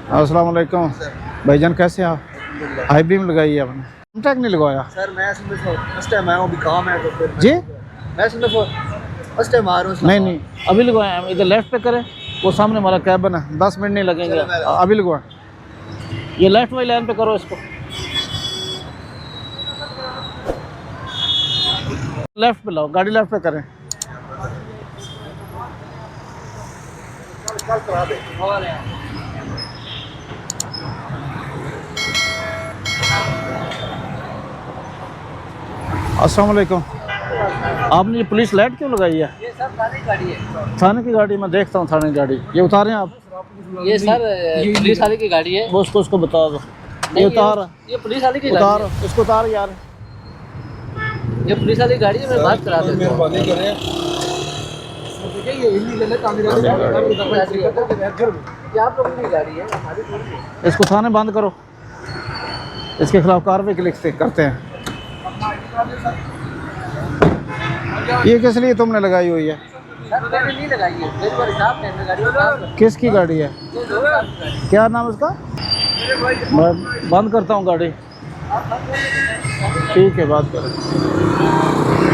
अस्सलाम वालेकुम भाईजान, कैसे हैं आप? हाई बीम लगाई है आपने, टैग नहीं लगवाया? सर मैं फर्स्ट टाइम आया हूँ, अभी काम है तो फिर जी मैं फर्स्ट टाइम आ रहा हूँ। नहीं अभी लगवाया, इधर लेफ्ट पे करें, वो सामने हमारा कैबिन है, 10 मिनट नहीं लगेंगे। अभी लगवाएं, ये लेफ्ट वाली लाइन पे करो इसको, लेफ्ट पे लाओ, गाड़ी लेफ्ट पे करें। अस्सलाम वालेकुम, आपने ये पुलिस लाइट क्यों लगाई है? ये सर थाने की गाड़ी है। थाने की गाड़ी, मैं देखता हूँ थाने की गाड़ी, ये उतारें आप। ये सर पुलिस वाले की गाड़ी है। वो उसको बता दो, ये उतार, ये पुलिस वाले की उतार गाड़ी इसको, उतार यार। है। ये पुलिस वाली गाड़ी है, मैं बात करा देता हूँ। मेहरबानी करें। ये इल्लीगल है, तामीरात ये आप लोगों की गाड़ी है, हमारी थोड़ी है। इसको थाने बंद करो, इसके खिलाफ कार्रवाई के लिखते करते हैं। ये किस लिए तुमने लगाई हुई है? सर मैंने नहीं लगाई है, मेरे को हिसाब है गाड़ी का। किसकी गाड़ी है? क्या नाम है उसका? मैं बंद करता हूँ गाड़ी। ठीक है, बात करें।